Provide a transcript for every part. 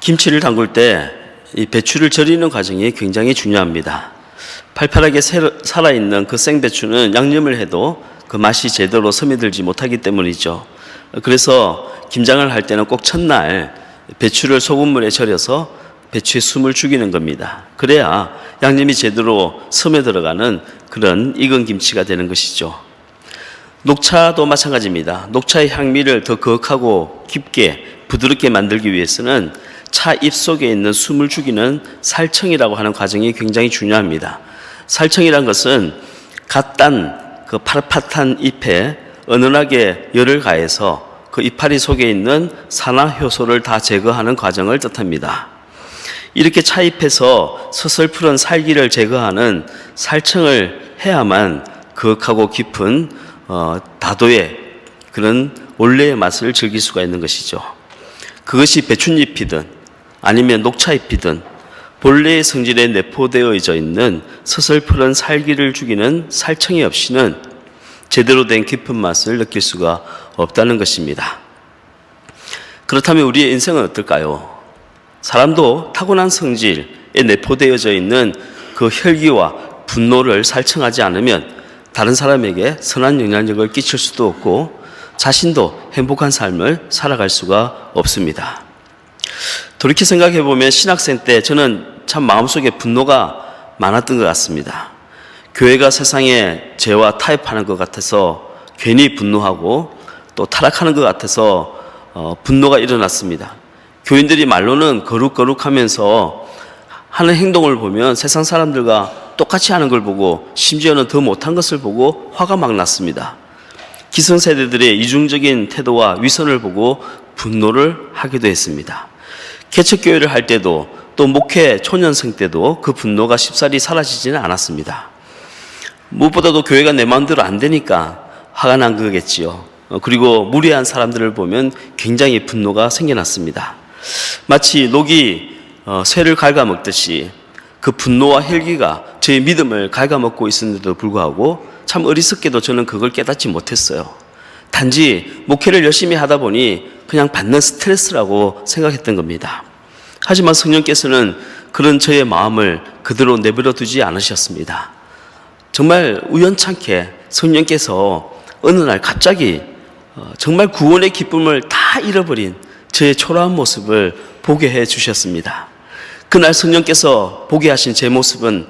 김치를 담글 때 이 배추를 절이는 과정이 굉장히 중요합니다. 팔팔하게 살아있는 그 생배추는 양념을 해도 그 맛이 제대로 스며들지 못하기 때문이죠. 그래서 김장을 할 때는 꼭 첫날 배추를 소금물에 절여서 배추의 숨을 죽이는 겁니다. 그래야 양념이 제대로 스며들어가는 그런 익은 김치가 되는 것이죠. 녹차도 마찬가지입니다. 녹차의 향미를 더 거하고 깊게 부드럽게 만들기 위해서는 차 잎 속에 있는 숨을 죽이는 살청이라고 하는 과정이 굉장히 중요합니다. 살청이란 것은 갓 딴 그 파릇파릇한 잎에 은은하게 열을 가해서 그 이파리 속에 있는 산화 효소를 다 제거하는 과정을 뜻합니다. 이렇게 차잎에서 서슬푸른 살기를 제거하는 살청을 해야만 거하고 깊은 다도의 그런 원래의 맛을 즐길 수가 있는 것이죠. 그것이 배춧잎이든 아니면 녹차잎이든 본래의 성질에 내포되어져 있는 서슬푸른 살기를 죽이는 살청이 없이는 제대로 된 깊은 맛을 느낄 수가 없다는 것입니다. 그렇다면 우리의 인생은 어떨까요? 사람도 타고난 성질에 내포되어져 있는 그 혈기와 분노를 살청하지 않으면 다른 사람에게 선한 영향력을 끼칠 수도 없고 자신도 행복한 삶을 살아갈 수가 없습니다. 돌이켜 생각해 보면 신학생 때 저는 참 마음속에 분노가 많았던 것 같습니다. 교회가 세상에 죄와 타협하는 것 같아서 괜히 분노하고 또 타락하는 것 같아서 분노가 일어났습니다. 교인들이 말로는 거룩거룩하면서 하는 행동을 보면 세상 사람들과 똑같이 하는 걸 보고 심지어는 더 못한 것을 보고 화가 막 났습니다. 기성세대들의 이중적인 태도와 위선을 보고 분노를 하기도 했습니다. 개척교회를 할 때도 또 목회 초년생 때도 그 분노가 쉽사리 사라지지는 않았습니다. 무엇보다도 교회가 내 마음대로 안 되니까 화가 난 거겠지요. 그리고 무례한 사람들을 보면 굉장히 분노가 생겨났습니다. 마치 녹이 쇠를 갉아먹듯이 그 분노와 혈기가 저의 믿음을 갉아먹고 있었는데도 불구하고 참 어리석게도 저는 그걸 깨닫지 못했어요. 단지 목회를 열심히 하다 보니 그냥 받는 스트레스라고 생각했던 겁니다. 하지만 성령께서는 그런 저의 마음을 그대로 내버려 두지 않으셨습니다. 정말 우연찮게 성령께서 어느 날 갑자기 정말 구원의 기쁨을 다 잃어버린 저의 초라한 모습을 보게 해 주셨습니다. 그날 성령께서 보게 하신 제 모습은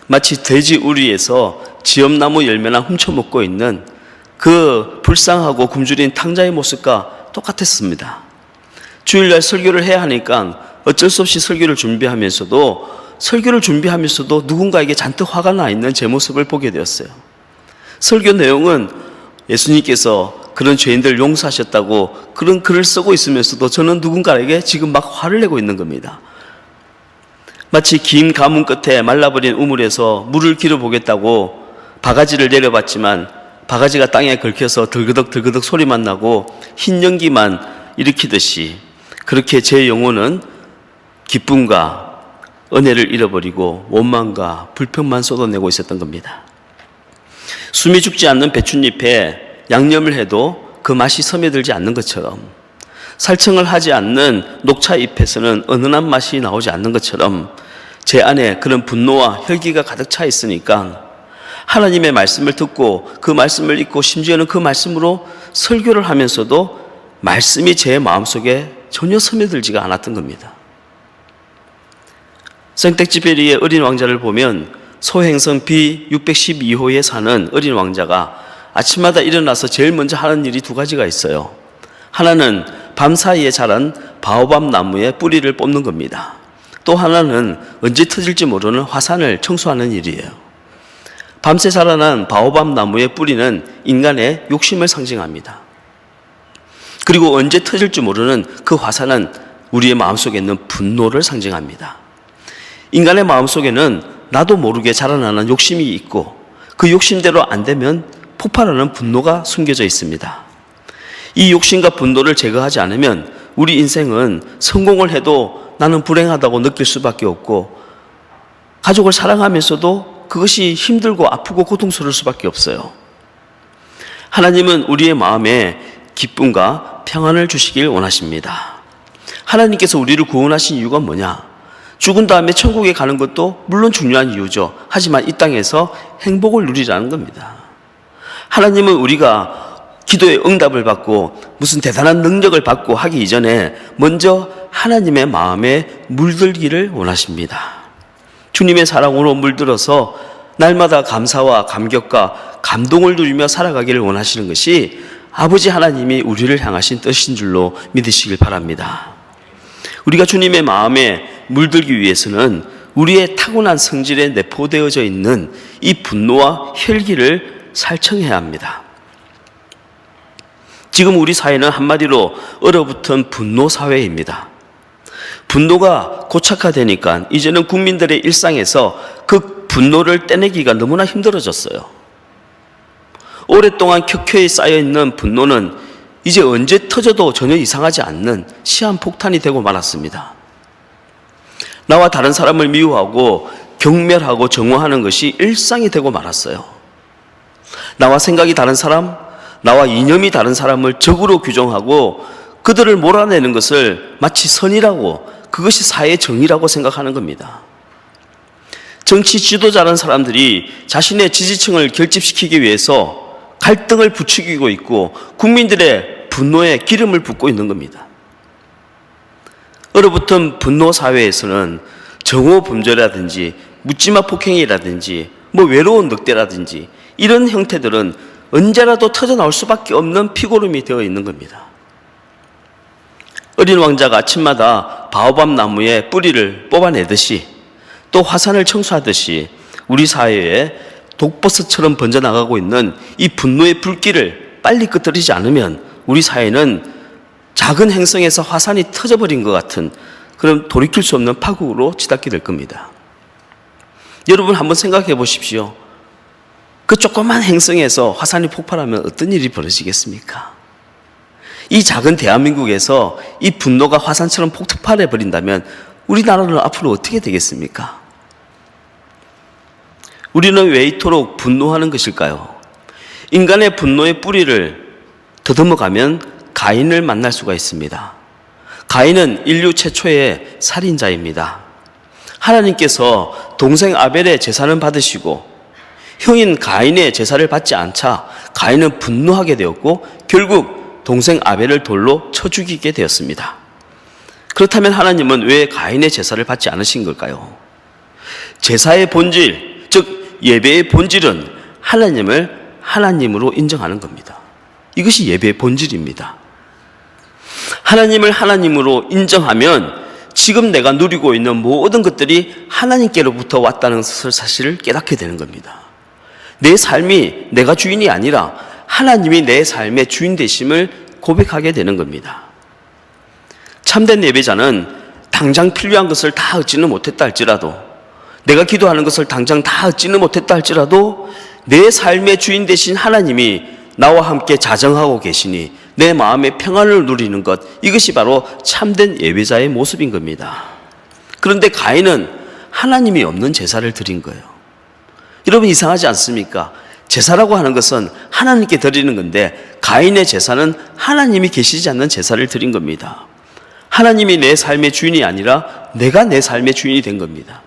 마치 돼지 우리에서 지엄나무 열매나 훔쳐먹고 있는 그 불쌍하고 굶주린 탕자의 모습과 똑같았습니다. 주일날 설교를 해야 하니까 어쩔 수 없이 설교를 준비하면서도 누군가에게 잔뜩 화가 나 있는 제 모습을 보게 되었어요. 설교 내용은 예수님께서 그런 죄인들을 용서하셨다고 그런 글을 쓰고 있으면서도 저는 누군가에게 지금 막 화를 내고 있는 겁니다. 마치 긴 가문 끝에 말라버린 우물에서 물을 길어보겠다고 바가지를 내려봤지만 바가지가 땅에 긁혀서 덜그덕 소리만 나고 흰 연기만 일으키듯이 그렇게 제 영혼은 기쁨과 은혜를 잃어버리고 원망과 불평만 쏟아내고 있었던 겁니다. 숨이 죽지 않는 배춧잎에 양념을 해도 그 맛이 스며들지 않는 것처럼 살청을 하지 않는 녹차잎에서는 은은한 맛이 나오지 않는 것처럼 제 안에 그런 분노와 혈기가 가득 차 있으니까 하나님의 말씀을 듣고 그 말씀을 읽고 심지어는 그 말씀으로 설교를 하면서도 말씀이 제 마음속에 전혀 스며들지가 않았던 겁니다. 생텍쥐페리의 어린 왕자를 보면 소행성 B612호에 사는 어린 왕자가 아침마다 일어나서 제일 먼저 하는 일이 두 가지가 있어요. 하나는 밤사이에 자란 바오밥 나무의 뿌리를 뽑는 겁니다. 또 하나는 언제 터질지 모르는 화산을 청소하는 일이에요. 밤새 자라난 바오밥 나무의 뿌리는 인간의 욕심을 상징합니다. 그리고 언제 터질지 모르는 그 화산은 우리의 마음속에 있는 분노를 상징합니다. 인간의 마음속에는 나도 모르게 자라나는 욕심이 있고 그 욕심대로 안 되면 폭발하는 분노가 숨겨져 있습니다. 이 욕심과 분노를 제거하지 않으면 우리 인생은 성공을 해도 나는 불행하다고 느낄 수밖에 없고 가족을 사랑하면서도 그것이 힘들고 아프고 고통스러울 수밖에 없어요. 하나님은 우리의 마음에 기쁨과 평안을 주시길 원하십니다. 하나님께서 우리를 구원하신 이유가 뭐냐? 죽은 다음에 천국에 가는 것도 물론 중요한 이유죠. 하지만 이 땅에서 행복을 누리라는 겁니다. 하나님은 우리가 기도의 응답을 받고 무슨 대단한 능력을 받고 하기 이전에 먼저 하나님의 마음에 물들기를 원하십니다. 주님의 사랑으로 물들어서 날마다 감사와 감격과 감동을 누리며 살아가기를 원하시는 것이 아버지 하나님이 우리를 향하신 뜻인 줄로 믿으시길 바랍니다. 우리가 주님의 마음에 물들기 위해서는 우리의 타고난 성질에 내포되어져 있는 이 분노와 혈기를 살청해야 합니다. 지금 우리 사회는 한마디로 얼어붙은 분노 사회입니다. 분노가 고착화되니까 이제는 국민들의 일상에서 그 분노를 떼내기가 너무나 힘들어졌어요. 오랫동안 켜켜이 쌓여있는 분노는 이제 언제 터져도 전혀 이상하지 않는 시한폭탄이 되고 말았습니다. 나와 다른 사람을 미워하고 경멸하고 정오하는 것이 일상이 되고 말았어요. 나와 생각이 다른 사람, 나와 이념이 다른 사람을 적으로 규정하고 그들을 몰아내는 것을 마치 선이라고, 그것이 사회의 정의라고 생각하는 겁니다. 정치 지도자라는 사람들이 자신의 지지층을 결집시키기 위해서 갈등을 부추기고 있고 국민들의 분노에 기름을 붓고 있는 겁니다. 얼어붙은 분노 사회에서는 정오 범죄라든지 묻지마 폭행이라든지 외로운 늑대라든지 이런 형태들은 언제라도 터져나올 수밖에 없는 피고름이 되어 있는 겁니다. 어린 왕자가 아침마다 바오밥 나무의 뿌리를 뽑아내듯이 또 화산을 청소하듯이 우리 사회에 독버섯처럼 번져나가고 있는 이 분노의 불길을 빨리 끄트리지 않으면 우리 사회는 작은 행성에서 화산이 터져버린 것 같은 그런 돌이킬 수 없는 파국으로 치닫게 될 겁니다. 여러분 한번 생각해 보십시오. 그 조그만 행성에서 화산이 폭발하면 어떤 일이 벌어지겠습니까? 이 작은 대한민국에서 이 분노가 화산처럼 폭발해 버린다면 우리나라는 앞으로 어떻게 되겠습니까? 우리는 왜 이토록 분노하는 것일까요? 인간의 분노의 뿌리를 더듬어가면 가인을 만날 수가 있습니다. 가인은 인류 최초의 살인자입니다. 하나님께서 동생 아벨의 제사는 받으시고 형인 가인의 제사를 받지 않자 가인은 분노하게 되었고 결국 동생 아벨을 돌로 쳐 죽이게 되었습니다. 그렇다면 하나님은 왜 가인의 제사를 받지 않으신 걸까요? 제사의 본질, 즉 예배의 본질은 하나님을 하나님으로 인정하는 겁니다. 이것이 예배의 본질입니다. 하나님을 하나님으로 인정하면 지금 내가 누리고 있는 모든 것들이 하나님께로부터 왔다는 사실을 깨닫게 되는 겁니다. 내 삶이 내가 주인이 아니라 하나님이 내 삶의 주인 되심을 고백하게 되는 겁니다. 참된 예배자는 당장 필요한 것을 다 얻지는 못했다 할지라도, 내가 기도하는 것을 당장 다 얻지는 못했다 할지라도 내 삶의 주인 되신 하나님이 나와 함께 자정하고 계시니 내 마음의 평안을 누리는 것, 이것이 바로 참된 예배자의 모습인 겁니다. 그런데 가인은 하나님이 없는 제사를 드린 거예요. 여러분 이상하지 않습니까? 제사라고 하는 것은 하나님께 드리는 건데 가인의 제사는 하나님이 계시지 않는 제사를 드린 겁니다. 하나님이 내 삶의 주인이 아니라 내가 내 삶의 주인이 된 겁니다.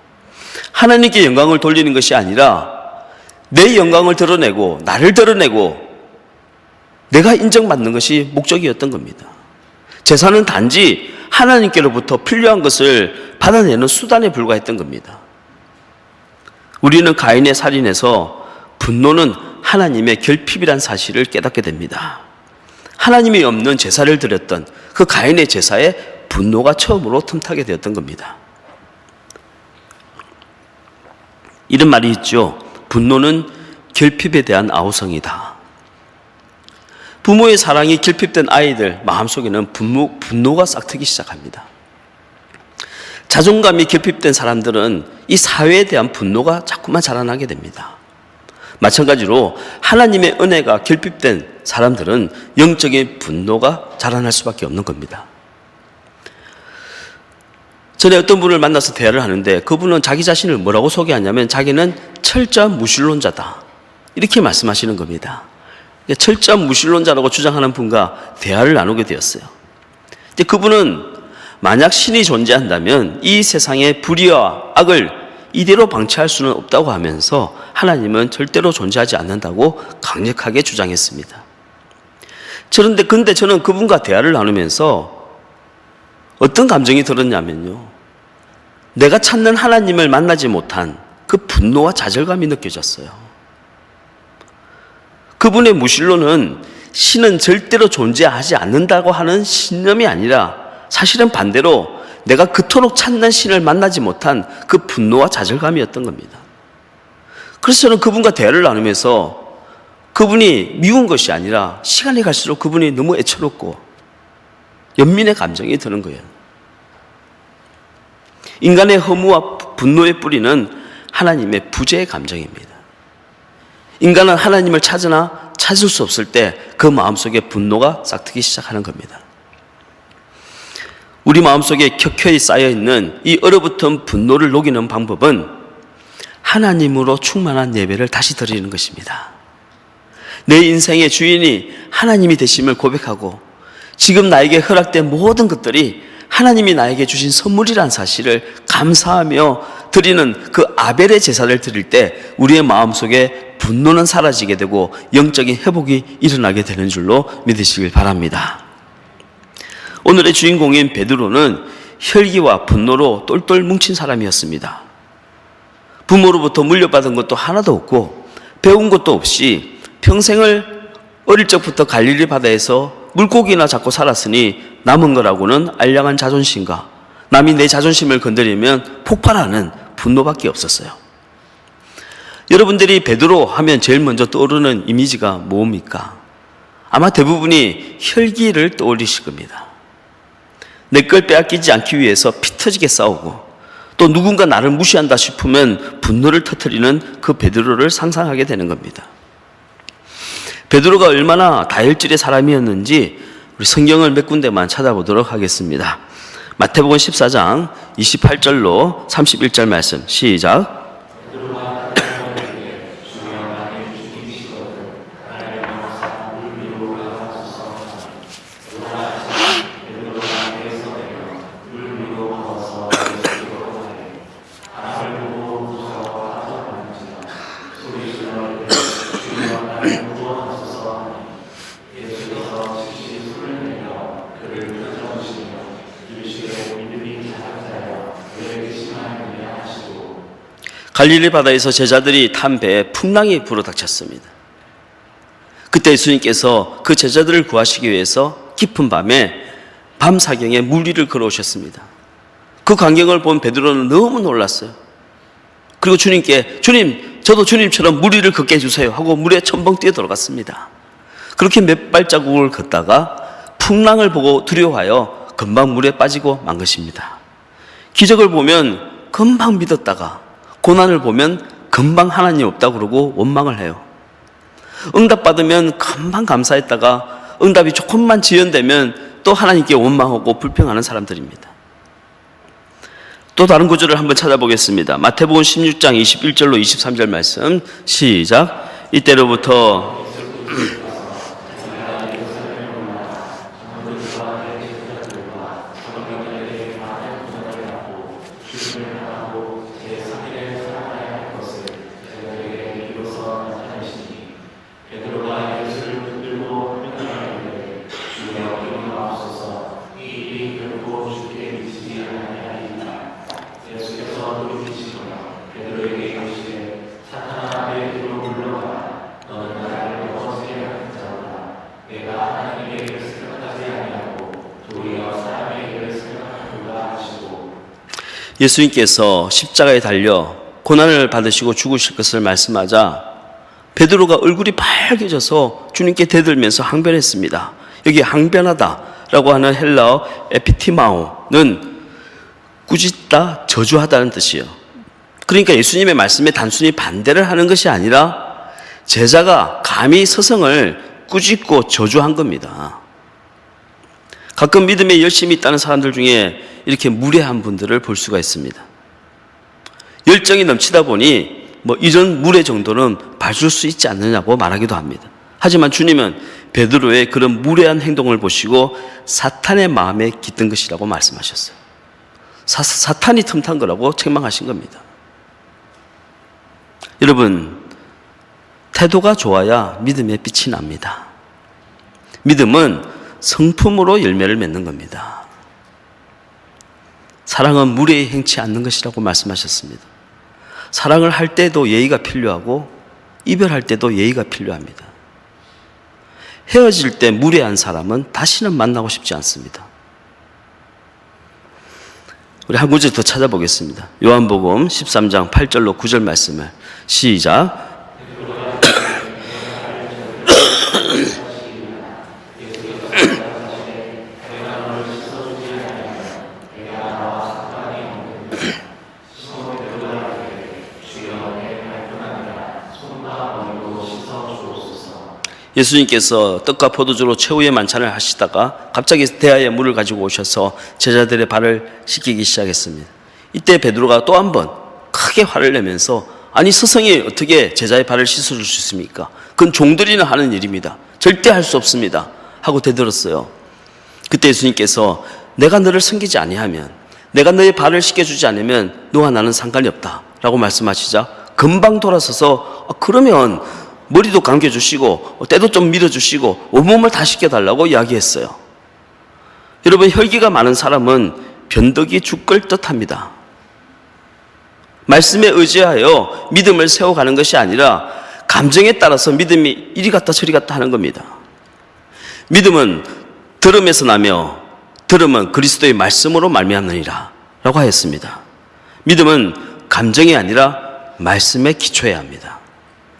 하나님께 영광을 돌리는 것이 아니라 내 영광을 드러내고 나를 드러내고 내가 인정받는 것이 목적이었던 겁니다. 제사는 단지 하나님께로부터 필요한 것을 받아내는 수단에 불과했던 겁니다. 우리는 가인의 살인에서 분노는 하나님의 결핍이란 사실을 깨닫게 됩니다. 하나님이 없는 제사를 드렸던 그 가인의 제사에 분노가 처음으로 틈타게 되었던 겁니다. 이런 말이 있죠. 분노는 결핍에 대한 아우성이다. 부모의 사랑이 결핍된 아이들 마음속에는 분노가 싹트기 시작합니다. 자존감이 결핍된 사람들은 이 사회에 대한 분노가 자꾸만 자라나게 됩니다. 마찬가지로 하나님의 은혜가 결핍된 사람들은 영적인 분노가 자라날 수밖에 없는 겁니다. 전에 어떤 분을 만나서 대화를 하는데 그분은 자기 자신을 뭐라고 소개하냐면 자기는 철저한 무신론자다, 이렇게 말씀하시는 겁니다. 철저한 무신론자라고 주장하는 분과 대화를 나누게 되었어요. 근데 그분은 만약 신이 존재한다면 이 세상의 불의와 악을 이대로 방치할 수는 없다고 하면서 하나님은 절대로 존재하지 않는다고 강력하게 주장했습니다. 근데 저는 그분과 대화를 나누면서 어떤 감정이 들었냐면요, 내가 찾는 하나님을 만나지 못한 그 분노와 좌절감이 느껴졌어요. 그분의 무신론은 신은 절대로 존재하지 않는다고 하는 신념이 아니라 사실은 반대로 내가 그토록 찾는 신을 만나지 못한 그 분노와 좌절감이었던 겁니다. 그래서 저는 그분과 대화를 나누면서 그분이 미운 것이 아니라 시간이 갈수록 그분이 너무 애처롭고 연민의 감정이 드는 거예요. 인간의 허무와 분노의 뿌리는 하나님의 부재의 감정입니다. 인간은 하나님을 찾으나 찾을 수 없을 때 그 마음속에 분노가 싹트기 시작하는 겁니다. 우리 마음속에 켜켜이 쌓여있는 이 얼어붙은 분노를 녹이는 방법은 하나님으로 충만한 예배를 다시 드리는 것입니다. 내 인생의 주인이 하나님이 되심을 고백하고 지금 나에게 허락된 모든 것들이 하나님이 나에게 주신 선물이란 사실을 감사하며 드리는 그 아벨의 제사를 드릴 때 우리의 마음속에 분노는 사라지게 되고 영적인 회복이 일어나게 되는 줄로 믿으시길 바랍니다. 오늘의 주인공인 베드로는 혈기와 분노로 똘똘 뭉친 사람이었습니다. 부모로부터 물려받은 것도 하나도 없고 배운 것도 없이 평생을 어릴 적부터 갈릴리 바다에서 물고기나 잡고 살았으니 남은 거라고는 알량한 자존심과 남이 내 자존심을 건드리면 폭발하는 분노밖에 없었어요. 여러분들이 베드로 하면 제일 먼저 떠오르는 이미지가 뭡니까? 아마 대부분이 혈기를 떠올리실 겁니다. 내 걸 빼앗기지 않기 위해서 피 터지게 싸우고 또 누군가 나를 무시한다 싶으면 분노를 터뜨리는 그 베드로를 상상하게 되는 겁니다. 베드로가 얼마나 다혈질의 사람이었는지 우리 성경을 몇 군데만 찾아보도록 하겠습니다. 마태복음 14장 28절로 31절 말씀 시작. 갈릴리 바다에서 제자들이 탄 배에 풍랑이 불어닥쳤습니다. 그때 예수님께서 그 제자들을 구하시기 위해서 깊은 밤에 밤사경에 물 위를 걸어오셨습니다. 그 광경을 본 베드로는 너무 놀랐어요. 그리고 주님께 주님, 저도 주님처럼 물 위를 걷게 해주세요 하고 물에 첨벙 뛰어 들어갔습니다. 그렇게 몇 발자국을 걷다가 풍랑을 보고 두려워하여 금방 물에 빠지고 만 것입니다. 기적을 보면 금방 믿었다가 고난을 보면 금방 하나님 없다고 그러고 원망을 해요. 응답받으면 금방 감사했다가 응답이 조금만 지연되면 또 하나님께 원망하고 불평하는 사람들입니다. 또 다른 구절을 한번 찾아보겠습니다. 마태복음 16장 21절로 23절 말씀 시작. 이때로부터 예수님께서 십자가에 달려 고난을 받으시고 죽으실 것을 말씀하자 베드로가 얼굴이 빨개져서 주님께 대들면서 항변했습니다. 여기 항변하다라고 하는 헬라어 에피티마오는 꾸짖다, 저주하다는 뜻이에요. 그러니까 예수님의 말씀에 단순히 반대를 하는 것이 아니라 제자가 감히 스승을 꾸짖고 저주한 겁니다. 가끔 믿음에 열심히 있다는 사람들 중에 이렇게 무례한 분들을 볼 수가 있습니다. 열정이 넘치다 보니 이전 무례 정도는 봐줄 수 있지 않느냐고 말하기도 합니다. 하지만 주님은 베드로의 그런 무례한 행동을 보시고 사탄의 마음에 깃든 것이라고 말씀하셨어요. 사탄이 틈탄 거라고 책망하신 겁니다. 여러분, 태도가 좋아야 믿음의 빛이 납니다. 믿음은 성품으로 열매를 맺는 겁니다. 사랑은 무례히 행치 않는 것이라고 말씀하셨습니다. 사랑을 할 때도 예의가 필요하고 이별할 때도 예의가 필요합니다. 헤어질 때 무례한 사람은 다시는 만나고 싶지 않습니다. 우리 한 구절 더 찾아보겠습니다. 요한복음 13장 8절로 9절 말씀을 시작. 예수님께서 떡과 포도주로 최후의 만찬을 하시다가 갑자기 대야에 물을 가지고 오셔서 제자들의 발을 씻기기 시작했습니다. 이때 베드로가 또 한 번 크게 화를 내면서 아니 스승이 어떻게 제자의 발을 씻어줄 수 있습니까? 그건 종들이나 하는 일입니다. 절대 할 수 없습니다. 하고 대들었어요. 그때 예수님께서 내가 너를 섬기지 아니하면, 내가 너의 발을 씻겨주지 않으면 너와 나는 상관이 없다 라고 말씀하시자 금방 돌아서서 그러면 머리도 감겨주시고 때도 좀 밀어주시고 온몸을 다 씻겨달라고 이야기했어요. 여러분, 혈기가 많은 사람은 변덕이 죽을 듯합니다. 말씀에 의지하여 믿음을 세워가는 것이 아니라 감정에 따라서 믿음이 이리 갔다 저리 갔다 하는 겁니다. 믿음은 들음에서 나며 들음은 그리스도의 말씀으로 말미암느니라 라고 하였습니다. 믿음은 감정이 아니라 말씀에 기초해야 합니다.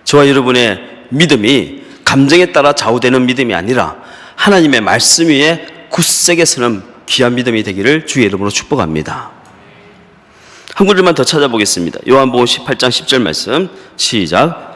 저와 여러분의 믿음이 감정에 따라 좌우되는 믿음이 아니라 하나님의 말씀 위에 굳세게 서는 귀한 믿음이 되기를 주의 이름으로 축복합니다. 한 구절만 더 찾아보겠습니다. 요한복음 18장 10절 말씀 시작.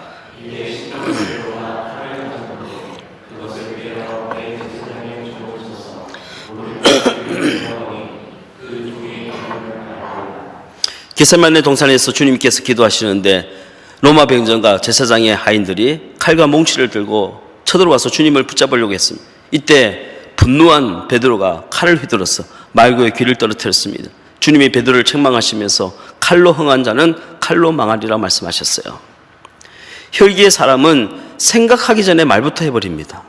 겟세마네 동산에서 주님께서 기도하시는데 로마 병정과 제사장의 하인들이 칼과 몽치를 들고 쳐들어와서 주님을 붙잡으려고 했습니다. 이때 분노한 베드로가 칼을 휘둘러서 말고의 귀를 떨어뜨렸습니다. 주님이 베드로를 책망하시면서 칼로 흥한 자는 칼로 망하리라 말씀하셨어요. 혈기의 사람은 생각하기 전에 말부터 해버립니다.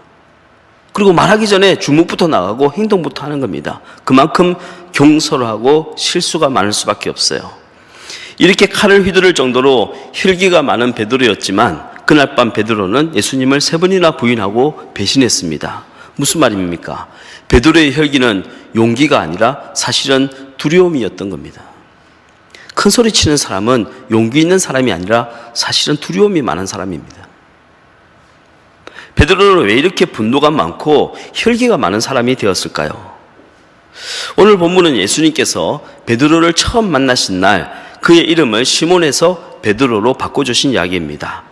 그리고 말하기 전에 주먹부터 나가고 행동부터 하는 겁니다. 그만큼 경솔하고 실수가 많을 수밖에 없어요. 이렇게 칼을 휘두를 정도로 혈기가 많은 베드로였지만 그날 밤 베드로는 예수님을 3번이나 부인하고 배신했습니다. 무슨 말입니까? 베드로의 혈기는 용기가 아니라 사실은 두려움이었던 겁니다. 큰 소리 치는 사람은 용기 있는 사람이 아니라 사실은 두려움이 많은 사람입니다. 베드로는 왜 이렇게 분노가 많고 혈기가 많은 사람이 되었을까요? 오늘 본문은 예수님께서 베드로를 처음 만나신 날 그의 이름을 시몬에서 베드로로 바꿔주신 이야기입니다.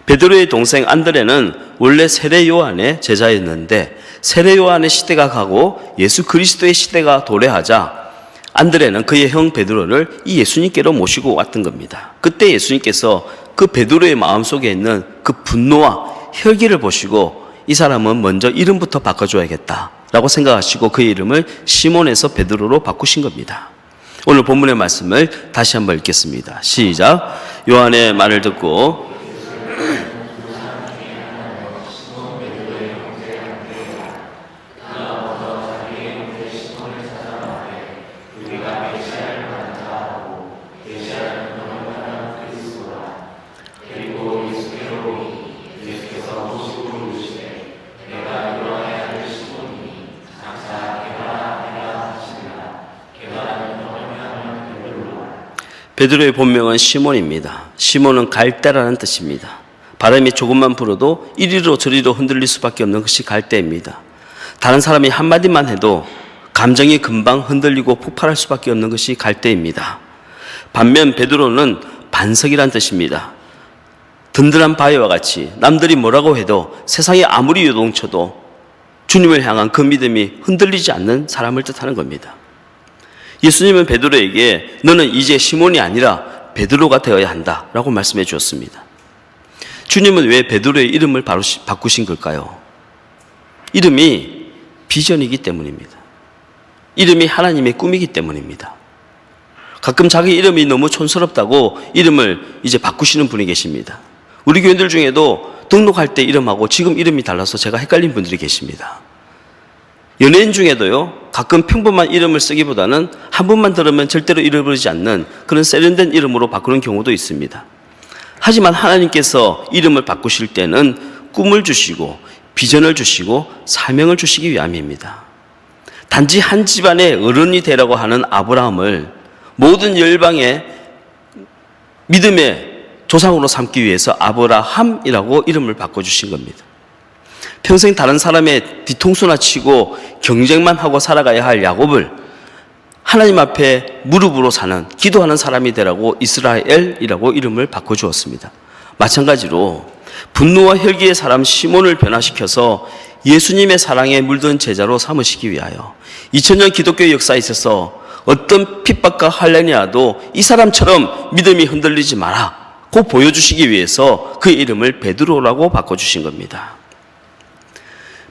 베드로의 동생 안드레는 원래 세례 요한의 제자였는데 세례 요한의 시대가 가고 예수 그리스도의 시대가 도래하자 안드레는 그의 형 베드로를 이 예수님께로 모시고 왔던 겁니다. 그때 예수님께서 그 베드로의 마음속에 있는 그 분노와 혈기를 보시고 이 사람은 먼저 이름부터 바꿔줘야겠다 라고 생각하시고 그의 이름을 시몬에서 베드로로 바꾸신 겁니다. 오늘 본문의 말씀을 다시 한번 읽겠습니다. 시작. 요한의 말을 듣고 베드로의 본명은 시몬입니다. 시몬은 갈대라는 뜻입니다. 바람이 조금만 불어도 이리로 저리로 흔들릴 수밖에 없는 것이 갈대입니다. 다른 사람이 한마디만 해도 감정이 금방 흔들리고 폭발할 수밖에 없는 것이 갈대입니다. 반면 베드로는 반석이란 뜻입니다. 든든한 바위와 같이 남들이 뭐라고 해도 세상이 아무리 요동쳐도 주님을 향한 그 믿음이 흔들리지 않는 사람을 뜻하는 겁니다. 예수님은 베드로에게 너는 이제 시몬이 아니라 베드로가 되어야 한다라고 말씀해 주었습니다. 주님은 왜 베드로의 이름을 바꾸신 걸까요? 이름이 비전이기 때문입니다. 이름이 하나님의 꿈이기 때문입니다. 가끔 자기 이름이 너무 촌스럽다고 이름을 이제 바꾸시는 분이 계십니다. 우리 교인들 중에도 등록할 때 이름하고 지금 이름이 달라서 제가 헷갈린 분들이 계십니다. 연예인 중에도요, 가끔 평범한 이름을 쓰기보다는 한 번만 들으면 절대로 잃어버리지 않는 그런 세련된 이름으로 바꾸는 경우도 있습니다. 하지만 하나님께서 이름을 바꾸실 때는 꿈을 주시고 비전을 주시고 사명을 주시기 위함입니다. 단지 한 집안의 어른이 되라고 하는 아브라함을 모든 열방의 믿음의 조상으로 삼기 위해서 아브라함이라고 이름을 바꿔주신 겁니다. 평생 다른 사람의 뒤통수나 치고 경쟁만 하고 살아가야 할 야곱을 하나님 앞에 무릎으로 사는 기도하는 사람이 되라고 이스라엘이라고 이름을 바꿔주었습니다. 마찬가지로 분노와 혈기의 사람 시몬을 변화시켜서 예수님의 사랑에 물든 제자로 삼으시기 위하여 2000년 기독교의 역사에 있어서 어떤 핍박과 환난이 와도 이 사람처럼 믿음이 흔들리지 마라 고 보여주시기 위해서 그 이름을 베드로라고 바꿔주신 겁니다.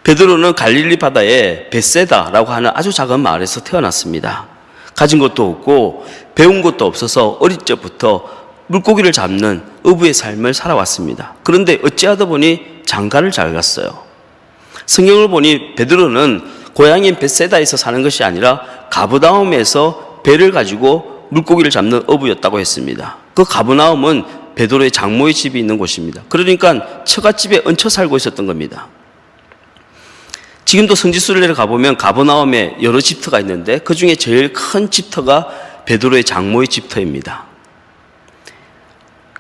베드로는 갈릴리 바다의 벳세다라고 하는 아주 작은 마을에서 태어났습니다. 가진 것도 없고 배운 것도 없어서 어릴 적부터 물고기를 잡는 어부의 삶을 살아왔습니다. 그런데 어찌하다 보니 장가를 잘 갔어요. 성경을 보니 베드로는 고향인 벳세다에서 사는 것이 아니라 가브나움에서 배를 가지고 물고기를 잡는 어부였다고 했습니다. 그 가브나움은 베드로의 장모의 집이 있는 곳입니다. 그러니까 처갓집에 얹혀 살고 있었던 겁니다. 지금도 성지순례를 가보면 가버나움에 여러 집터가 있는데 그 중에 제일 큰 집터가 베드로의 장모의 집터입니다.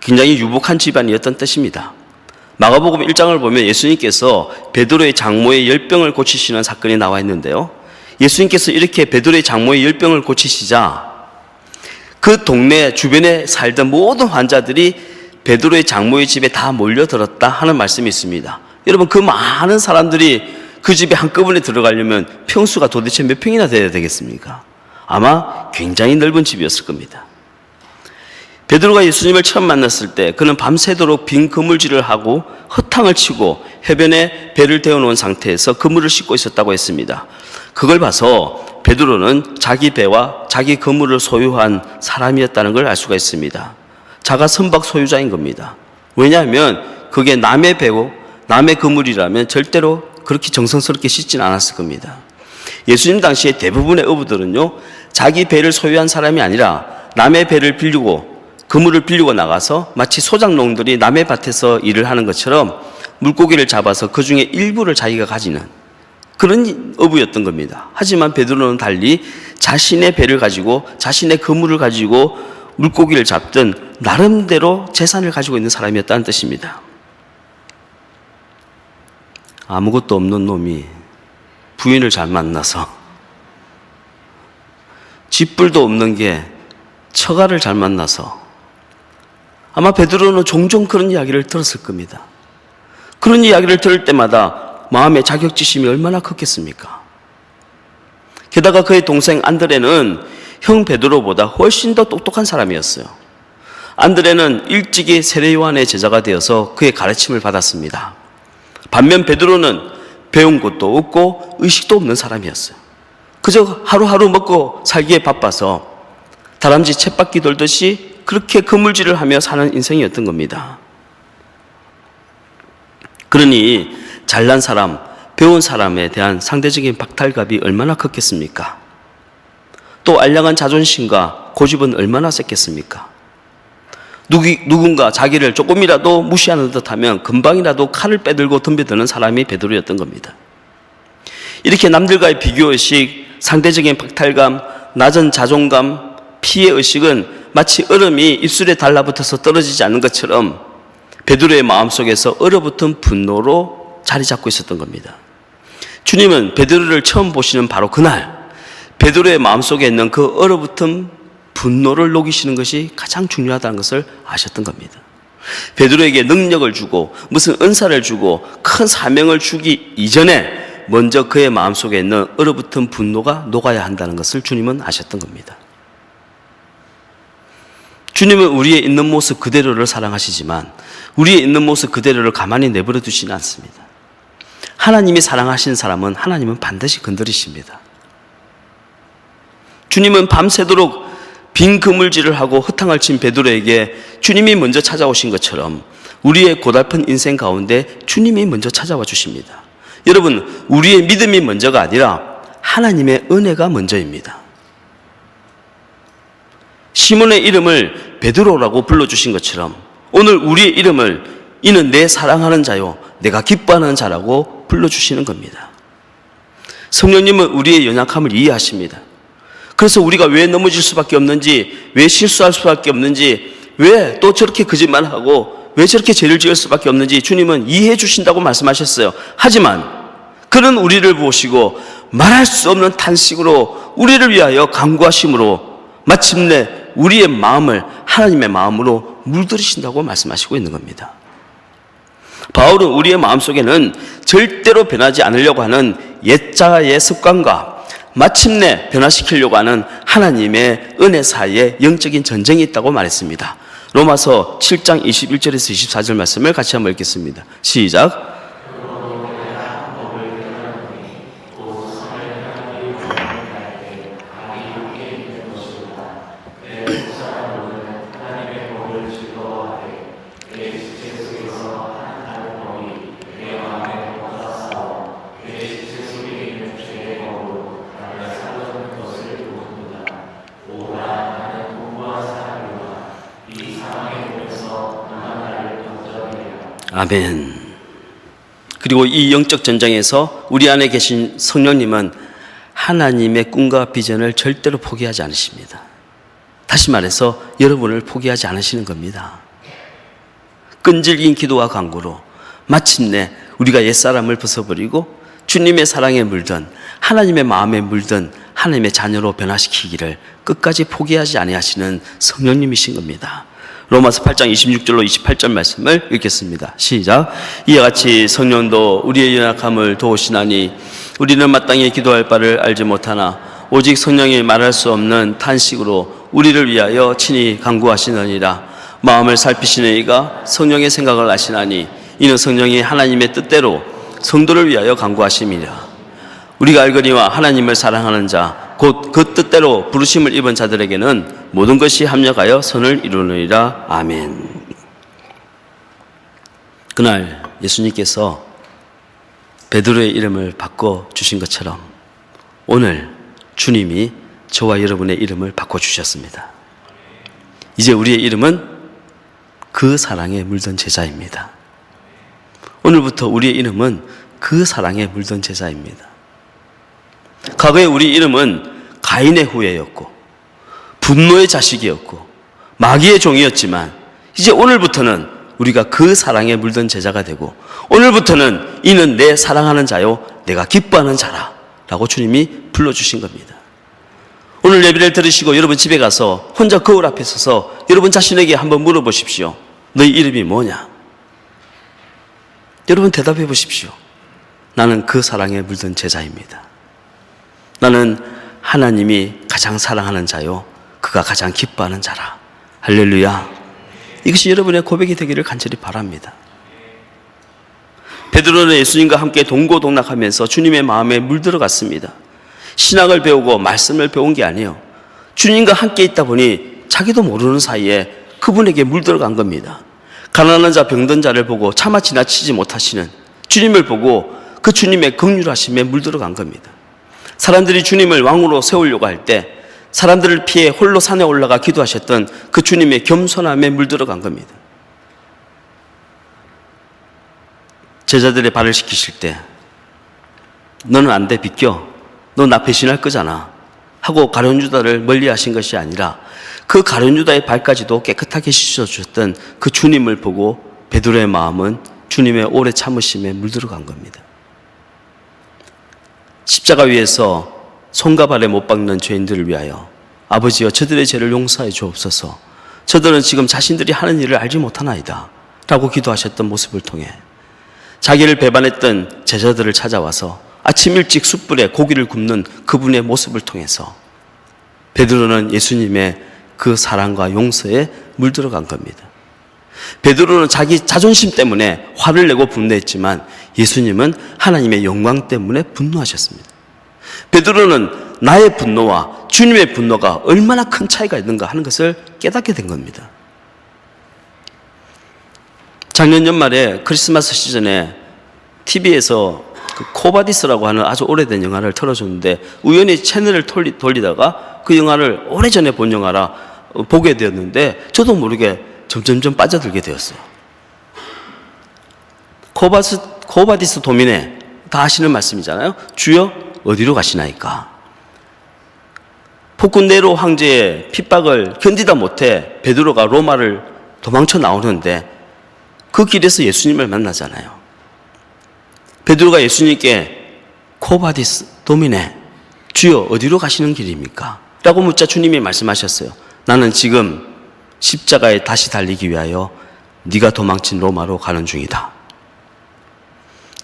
굉장히 유복한 집안이었던 뜻입니다. 마가복음 1장을 보면 예수님께서 베드로의 장모의 열병을 고치시는 사건이 나와 있는데요. 예수님께서 이렇게 베드로의 장모의 열병을 고치시자 그 동네 주변에 살던 모든 환자들이 베드로의 장모의 집에 다 몰려들었다 하는 말씀이 있습니다. 여러분, 그 많은 사람들이 그 집에 한꺼번에 들어가려면 평수가 도대체 몇 평이나 돼야 되겠습니까? 아마 굉장히 넓은 집이었을 겁니다. 베드로가 예수님을 처음 만났을 때 그는 밤새도록 빈 그물질을 하고 허탕을 치고 해변에 배를 데워놓은 상태에서 그물을 씻고 있었다고 했습니다. 그걸 봐서 베드로는 자기 배와 자기 그물을 소유한 사람이었다는 걸 알 수가 있습니다. 자가 선박 소유자인 겁니다. 왜냐하면 그게 남의 배고 남의 그물이라면 절대로 그렇게 정성스럽게 씻지는 않았을 겁니다. 예수님 당시에 대부분의 어부들은요, 자기 배를 소유한 사람이 아니라 남의 배를 빌리고 그물을 빌리고 나가서 마치 소작농들이 남의 밭에서 일을 하는 것처럼 물고기를 잡아서 그 중에 일부를 자기가 가지는 그런 어부였던 겁니다. 하지만 베드로는 달리 자신의 배를 가지고 자신의 그물을 가지고 물고기를 잡던 나름대로 재산을 가지고 있는 사람이었다는 뜻입니다. 아무것도 없는 놈이 부인을 잘 만나서 집불도 없는 게 처가를 잘 만나서 아마 베드로는 종종 그런 이야기를 들었을 겁니다. 그런 이야기를 들을 때마다 마음의 자격지심이 얼마나 컸겠습니까? 게다가 그의 동생 안드레는 형 베드로보다 훨씬 더 똑똑한 사람이었어요. 안드레는 일찍이 세례 요한의 제자가 되어서 그의 가르침을 받았습니다. 반면 베드로는 배운 것도 없고 의식도 없는 사람이었어요. 그저 하루하루 먹고 살기에 바빠서 다람쥐 쳇바퀴 돌듯이 그렇게 그물질을 하며 사는 인생이었던 겁니다. 그러니 잘난 사람, 배운 사람에 대한 상대적인 박탈감이 얼마나 컸겠습니까? 또 알량한 자존심과 고집은 얼마나 셌겠습니까? 누군가 자기를 조금이라도 무시하는 듯하면 금방이라도 칼을 빼들고 덤벼드는 사람이 베드로였던 겁니다. 이렇게 남들과의 비교의식, 상대적인 박탈감, 낮은 자존감, 피해의식은 마치 얼음이 입술에 달라붙어서 떨어지지 않는 것처럼 베드로의 마음속에서 얼어붙은 분노로 자리 잡고 있었던 겁니다. 주님은 베드로를 처음 보시는 바로 그날 베드로의 마음속에 있는 그 얼어붙은 분노를 녹이시는 것이 가장 중요하다는 것을 아셨던 겁니다. 베드로에게 능력을 주고 무슨 은사를 주고 큰 사명을 주기 이전에 먼저 그의 마음속에 있는 얼어붙은 분노가 녹아야 한다는 것을 주님은 아셨던 겁니다. 주님은 우리의 있는 모습 그대로를 사랑하시지만 우리의 있는 모습 그대로를 가만히 내버려 두시는 않습니다. 하나님이 사랑하시는 사람은 하나님은 반드시 건드리십니다. 주님은 밤새도록 빈 그물질을 하고 허탕을 친 베드로에게 주님이 먼저 찾아오신 것처럼 우리의 고달픈 인생 가운데 주님이 먼저 찾아와 주십니다. 여러분, 우리의 믿음이 먼저가 아니라 하나님의 은혜가 먼저입니다. 시몬의 이름을 베드로라고 불러주신 것처럼 오늘 우리의 이름을 이는 내 사랑하는 자요 내가 기뻐하는 자라고 불러주시는 겁니다. 성령님은 우리의 연약함을 이해하십니다. 그래서 우리가 왜 넘어질 수밖에 없는지, 왜 실수할 수밖에 없는지, 왜 또 저렇게 거짓말하고 왜 저렇게 죄를 지을 수밖에 없는지 주님은 이해해 주신다고 말씀하셨어요. 하지만 그는 우리를 보시고 말할 수 없는 탄식으로 우리를 위하여 간구하심으로 마침내 우리의 마음을 하나님의 마음으로 물들이신다고 말씀하시고 있는 겁니다. 바울은 우리의 마음속에는 절대로 변하지 않으려고 하는 옛자의 습관과 마침내 변화시키려고 하는 하나님의 은혜 사이에 영적인 전쟁이 있다고 말했습니다. 로마서 7장 21절에서 24절 말씀을 같이 한번 읽겠습니다. 시작. 아멘. 그리고 이 영적 전쟁에서 우리 안에 계신 성령님은 하나님의 꿈과 비전을 절대로 포기하지 않으십니다. 다시 말해서 여러분을 포기하지 않으시는 겁니다. 끈질긴 기도와 간구로 마침내 우리가 옛사람을 벗어버리고 주님의 사랑에 물든 하나님의 마음에 물든 하나님의 자녀로 변화시키기를 끝까지 포기하지 아니하시는 성령님이신 겁니다. 로마서 8장 26절로 28절 말씀을 읽겠습니다. 시작. 이와 같이 성령도 우리의 연약함을 도우시나니 우리는 마땅히 기도할 바를 알지 못하나 오직 성령이 말할 수 없는 탄식으로 우리를 위하여 친히 간구하시느니라. 마음을 살피시는 이가 성령의 생각을 아시나니 이는 성령이 하나님의 뜻대로 성도를 위하여 간구하심이라. 우리가 알거니와 하나님을 사랑하는 자 곧 그 뜻대로 부르심을 입은 자들에게는 모든 것이 합력하여 선을 이루느니라. 아멘. 그날 예수님께서 베드로의 이름을 바꿔주신 것처럼 오늘 주님이 저와 여러분의 이름을 바꿔주셨습니다. 이제 우리의 이름은 그 사랑에 물든 제자입니다. 오늘부터 우리의 이름은 그 사랑에 물든 제자입니다. 과거에 우리 이름은 가인의 후예였고 분노의 자식이었고 마귀의 종이었지만 이제 오늘부터는 우리가 그 사랑에 물든 제자가 되고 오늘부터는 이는 내 사랑하는 자요 내가 기뻐하는 자라 라고 주님이 불러주신 겁니다. 오늘 예배를 들으시고 여러분 집에 가서 혼자 거울 앞에 서서 여러분 자신에게 한번 물어보십시오. 너희 이름이 뭐냐? 여러분 대답해 보십시오. 나는 그 사랑에 물든 제자입니다. 나는 하나님이 가장 사랑하는 자요 그가 가장 기뻐하는 자라. 할렐루야. 이것이 여러분의 고백이 되기를 간절히 바랍니다. 베드로는 예수님과 함께 동고동락하면서 주님의 마음에 물들어갔습니다. 신학을 배우고 말씀을 배운 게 아니에요. 주님과 함께 있다 보니 자기도 모르는 사이에 그분에게 물들어간 겁니다. 가난한 자 병든 자를 보고 차마 지나치지 못하시는 주님을 보고 그 주님의 긍휼하심에 물들어간 겁니다. 사람들이 주님을 왕으로 세우려고 할 때 사람들을 피해 홀로 산에 올라가 기도하셨던 그 주님의 겸손함에 물들어간 겁니다. 제자들의 발을 씻기실 때 너는 안 돼 비켜 너 나 배신할 거잖아 하고 가룟 유다를 멀리 하신 것이 아니라 그 가룟 유다의 발까지도 깨끗하게 씻어주셨던 그 주님을 보고 베드로의 마음은 주님의 오래 참으심에 물들어간 겁니다. 십자가 위에서 손과 발에 못 박는 죄인들을 위하여 아버지여 저들의 죄를 용서해 주옵소서. 저들은 지금 자신들이 하는 일을 알지 못하나이다 라고 기도하셨던 모습을 통해 자기를 배반했던 제자들을 찾아와서 아침 일찍 숯불에 고기를 굽는 그분의 모습을 통해서 베드로는 예수님의 그 사랑과 용서에 물들어간 겁니다. 베드로는 자기 자존심 때문에 화를 내고 분노했지만 예수님은 하나님의 영광 때문에 분노하셨습니다. 베드로는 나의 분노와 주님의 분노가 얼마나 큰 차이가 있는가 하는 것을 깨닫게 된 겁니다. 작년 연말에 크리스마스 시즌에 TV에서 그 코바디스라고 하는 아주 오래된 영화를 틀어줬는데 우연히 채널을 돌리다가 그 영화를 오래전에 본 영화라 보게 되었는데 저도 모르게 점점점 빠져들게 되었어요. 코바디스 도미네, 다 하시는 말씀이잖아요. 주여 어디로 가시나이까. 폭군 네로 황제의 핍박을 견디다 못해 베드로가 로마를 도망쳐 나오는데 그 길에서 예수님을 만나잖아요. 베드로가 예수님께 코바디스 도미네, 주여 어디로 가시는 길입니까? 라고 묻자 주님이 말씀하셨어요. 나는 지금 십자가에 다시 달리기 위하여 네가 도망친 로마로 가는 중이다.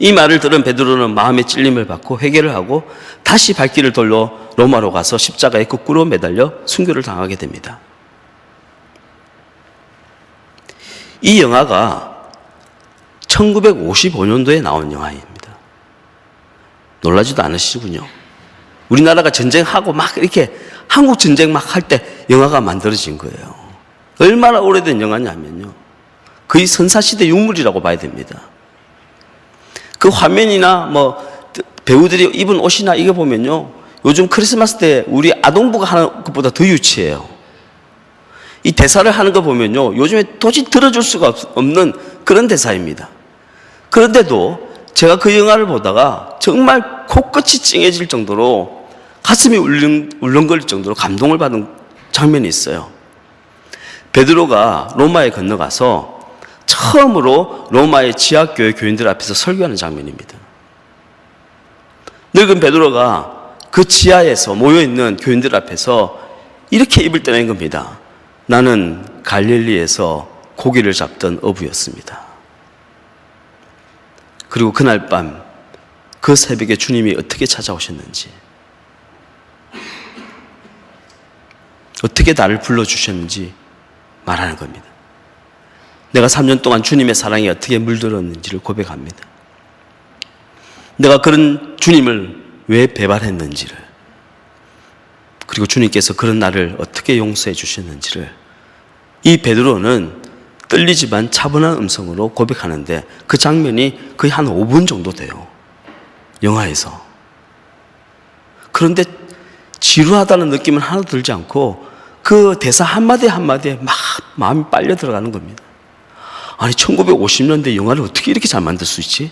이 말을 들은 베드로는 마음의 찔림을 받고 회개를 하고 다시 발길을 돌려 로마로 가서 십자가에 거꾸로 매달려 순교를 당하게 됩니다. 이 영화가 1955년도에 나온 영화입니다. 놀라지도 않으시군요. 우리나라가 전쟁하고 막 이렇게 한국 전쟁 막 할 때 영화가 만들어진 거예요. 얼마나 오래된 영화냐면요. 거의 선사시대 유물이라고 봐야 됩니다. 그 화면이나 뭐 배우들이 입은 옷이나 이거 보면요. 요즘 크리스마스 때 우리 아동부가 하는 것보다 더 유치해요. 이 대사를 하는 거 보면요. 요즘에 도저히 들어줄 수가 없는 그런 대사입니다. 그런데도 제가 그 영화를 보다가 정말 코끝이 찡해질 정도로 가슴이 울렁거릴 정도로 감동을 받은 장면이 있어요. 베드로가 로마에 건너가서 처음으로 로마의 지하교회 교인들 앞에서 설교하는 장면입니다. 늙은 베드로가 그 지하에서 모여있는 교인들 앞에서 이렇게 입을 떼낸 겁니다. 나는 갈릴리에서 고기를 잡던 어부였습니다. 그리고 그날 밤 그 새벽에 주님이 어떻게 찾아오셨는지, 어떻게 나를 불러주셨는지 말하는 겁니다. 내가 3년 동안 주님의 사랑에 어떻게 물들었는지를 고백합니다. 내가 그런 주님을 왜 배반했는지를, 그리고 주님께서 그런 나를 어떻게 용서해 주셨는지를 이 베드로는 떨리지만 차분한 음성으로 고백하는데 그 장면이 거의 한 5분 정도 돼요. 영화에서. 그런데 지루하다는 느낌은 하나도 들지 않고 그 대사 한마디 한마디에 막 마음이 빨려 들어가는 겁니다. 아니 1950년대 영화를 어떻게 이렇게 잘 만들 수 있지?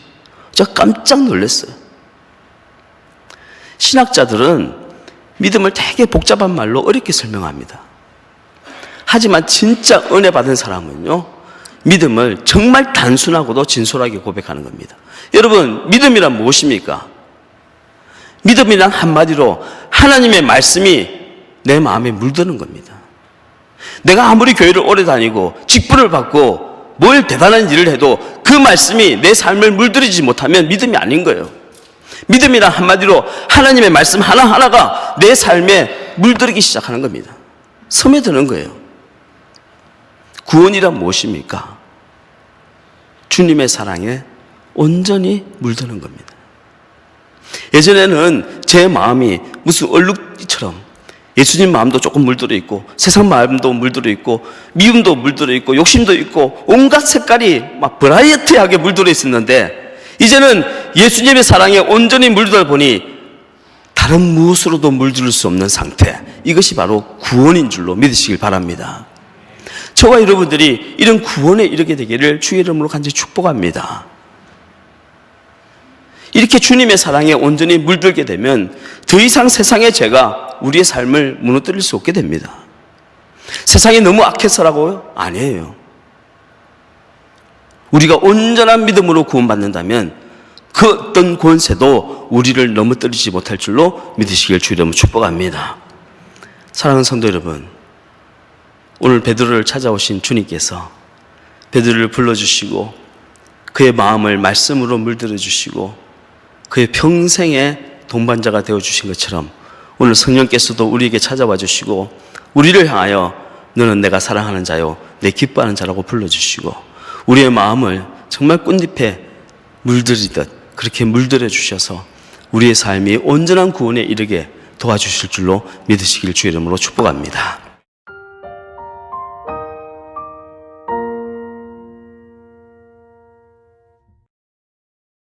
제가 깜짝 놀랐어요. 신학자들은 믿음을 되게 복잡한 말로 어렵게 설명합니다. 하지만 진짜 은혜 받은 사람은요, 믿음을 정말 단순하고도 진솔하게 고백하는 겁니다. 여러분, 믿음이란 무엇입니까? 믿음이란 한마디로 하나님의 말씀이 내 마음에 물드는 겁니다. 내가 아무리 교회를 오래 다니고 직분을 받고 뭘 대단한 일을 해도 그 말씀이 내 삶을 물들이지 못하면 믿음이 아닌 거예요. 믿음이란 한마디로 하나님의 말씀 하나하나가 내 삶에 물들이기 시작하는 겁니다. 스며드는 거예요. 구원이란 무엇입니까? 주님의 사랑에 온전히 물드는 겁니다. 예전에는 제 마음이 무슨 얼룩처럼 예수님 마음도 조금 물들어 있고 세상 마음도 물들어 있고 미움도 물들어 있고 욕심도 있고 온갖 색깔이 막 버라이어티하게 물들어 있었는데 이제는 예수님의 사랑에 온전히 물들어 보니 다른 무엇으로도 물들을 수 없는 상태, 이것이 바로 구원인 줄로 믿으시길 바랍니다. 저와 여러분들이 이런 구원에 이르게 되기를 주의 이름으로 간절히 축복합니다. 이렇게 주님의 사랑에 온전히 물들게 되면 더 이상 세상의 죄가 우리의 삶을 무너뜨릴 수 없게 됩니다. 세상이 너무 악해서라고요? 아니에요. 우리가 온전한 믿음으로 구원받는다면 그 어떤 권세도 우리를 넘어뜨리지 못할 줄로 믿으시길 주의 이름으로 축복합니다. 사랑하는 성도 여러분, 오늘 베드로를 찾아오신 주님께서 베드로를 불러주시고 그의 마음을 말씀으로 물들여 주시고 그의 평생의 동반자가 되어주신 것처럼 오늘 성령께서도 우리에게 찾아와 주시고 우리를 향하여 너는 내가 사랑하는 자요 내 기뻐하는 자라고 불러주시고 우리의 마음을 정말 꽃잎에 물들이듯 그렇게 물들여 주셔서 우리의 삶이 온전한 구원에 이르게 도와주실 줄로 믿으시길 주의 이름으로 축복합니다.